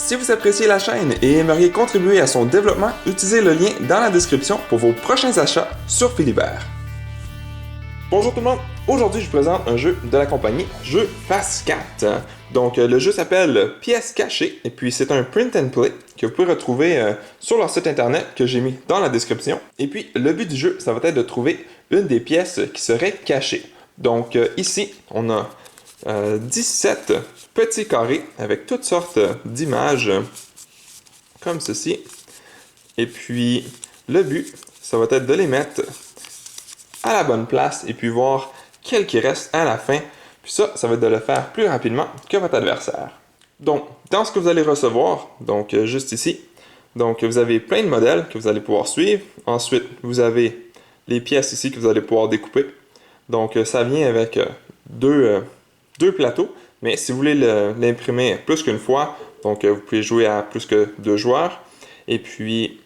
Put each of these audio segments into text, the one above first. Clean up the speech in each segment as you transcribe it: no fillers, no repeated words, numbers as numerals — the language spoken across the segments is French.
Si vous appréciez la chaîne et aimeriez contribuer à son développement, utilisez le lien dans la description pour vos prochains achats sur Philibert. Bonjour tout le monde, aujourd'hui je vous présente un jeu de la compagnie Jeux Face 4. Donc le jeu s'appelle Pièces cachées et puis c'est un print and play que vous pouvez retrouver sur leur site internet que j'ai mis dans la description. Et puis le but du jeu, ça va être de trouver une des pièces qui serait cachée. Donc ici, on a 17 petits carrés avec toutes sortes d'images comme ceci. Et puis le but, ça va être de les mettre à la bonne place et puis voir quel qui reste à la fin. Puis ça va être de le faire plus rapidement que votre adversaire. Donc, dans ce que vous allez recevoir, donc juste ici, donc vous avez plein de modèles que vous allez pouvoir suivre. Ensuite, vous avez les pièces ici que vous allez pouvoir découper. Donc, ça vient avec deux plateaux, mais si vous voulez l'imprimer plus qu'une fois, donc vous pouvez jouer à plus que 2 joueurs. Et puis,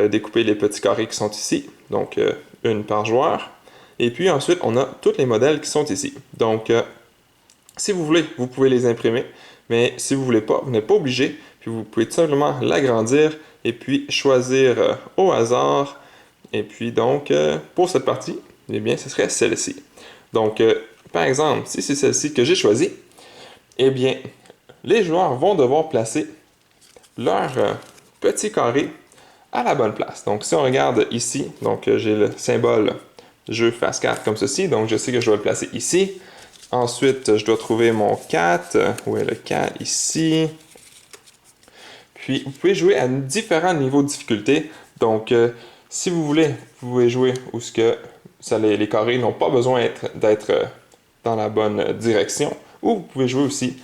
découper les petits carrés qui sont ici, donc une par joueur. Et puis ensuite, on a tous les modèles qui sont ici. Donc, si vous voulez, vous pouvez les imprimer, mais si vous ne voulez pas, vous n'êtes pas obligé. Puis vous pouvez tout simplement l'agrandir et puis choisir au hasard. Et puis donc, pour cette partie, eh bien, ce serait celle-ci. Donc, par exemple, si c'est celle-ci que j'ai choisie, eh bien, les joueurs vont devoir placer leur petit carré à la bonne place. Donc, si on regarde ici, donc j'ai le symbole jeu face 4 comme ceci. Donc, je sais que je dois le placer ici. Ensuite, je dois trouver mon 4. Où est le 4? Ici. Puis, vous pouvez jouer à différents niveaux de difficulté. Donc, si vous voulez, vous pouvez jouer où les carrés n'ont pas besoin d'être dans la bonne direction. Ou vous pouvez jouer aussi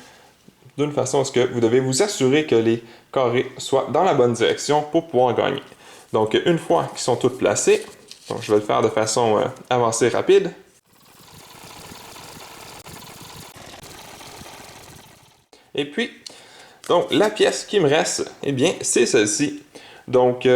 d'une façon à ce que vous devez vous assurer que les carrés soient dans la bonne direction pour pouvoir gagner. Donc, une fois qu'ils sont tous placés, donc je vais le faire de façon avancée rapide. Et puis, donc la pièce qui me reste, eh bien, c'est celle-ci. Donc,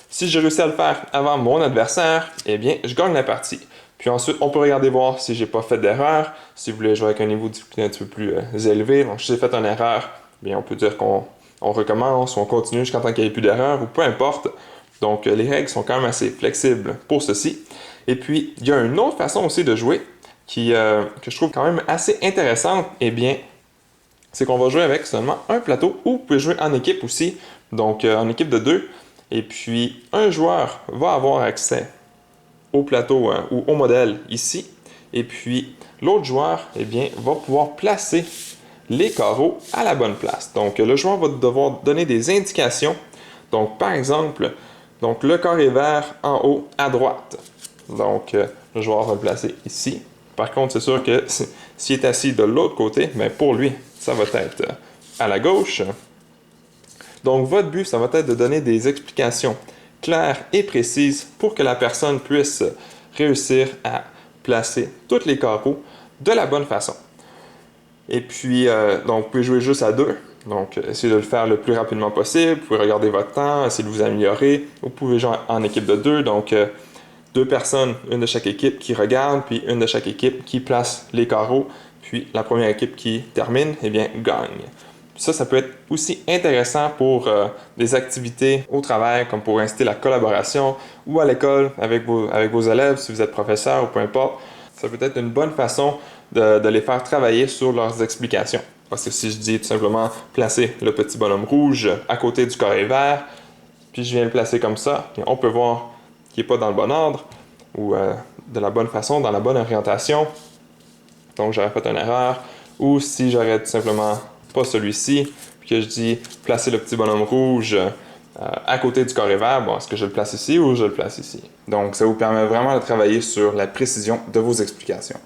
si j'ai réussi à le faire avant mon adversaire, eh bien, je gagne la partie. Puis ensuite, on peut regarder voir si j'ai pas fait d'erreur. Si vous voulez jouer avec un niveau de difficulté un petit peu plus élevé, donc si j'ai fait une erreur, bien, on peut dire qu'on recommence, on continue jusqu'à temps qu'il n'y ait plus d'erreur, ou peu importe. Donc, les règles sont quand même assez flexibles pour ceci. Et puis, il y a une autre façon aussi de jouer que je trouve quand même assez intéressante. Eh bien, c'est qu'on va jouer avec seulement un plateau, ou vous pouvez jouer en équipe aussi, donc en équipe de 2. Et puis, un joueur va avoir accès au plateau ou au modèle ici. Et puis, l'autre joueur, eh bien, va pouvoir placer les carreaux à la bonne place. Donc, le joueur va devoir donner des indications. Donc, par exemple, donc, le carré vert en haut à droite. Donc, le joueur va le placer ici. Par contre, c'est sûr que s'il est assis de l'autre côté, mais pour lui, ça va être à la gauche. Donc, votre but, ça va être de donner des explications claires et précises pour que la personne puisse réussir à placer tous les carreaux de la bonne façon. Et puis, donc, vous pouvez jouer juste à 2. Donc, essayez de le faire le plus rapidement possible. Vous pouvez regarder votre temps, essayer de vous améliorer. Vous pouvez jouer en équipe de 2. Donc, 2 personnes, une de chaque équipe qui regarde, puis une de chaque équipe qui place les carreaux. Puis, la première équipe qui termine, eh bien, gagne. Ça peut être aussi intéressant pour des activités au travail, comme pour inciter la collaboration, ou à l'école avec vos élèves, si vous êtes professeur ou peu importe. Ça peut être une bonne façon de les faire travailler sur leurs explications. Parce que si je dis tout simplement placer le petit bonhomme rouge à côté du carré vert, puis je viens le placer comme ça, on peut voir qu'il n'est pas dans le bon ordre, ou de la bonne façon, dans la bonne orientation. Donc j'aurais fait une erreur. Ou si j'aurais tout simplement pas celui-ci, puis que je dis placer le petit bonhomme rouge à côté du carré vert, bon, est-ce que je le place ici ou je le place ici? Donc, ça vous permet vraiment de travailler sur la précision de vos explications.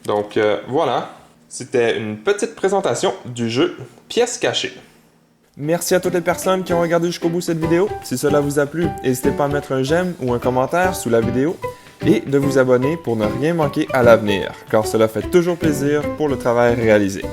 Donc, voilà, c'était une petite présentation du jeu Pièces cachées. Merci à toutes les personnes qui ont regardé jusqu'au bout cette vidéo. Si cela vous a plu, n'hésitez pas à mettre un j'aime ou un commentaire sous la vidéo et de vous abonner pour ne rien manquer à l'avenir, car cela fait toujours plaisir pour le travail réalisé.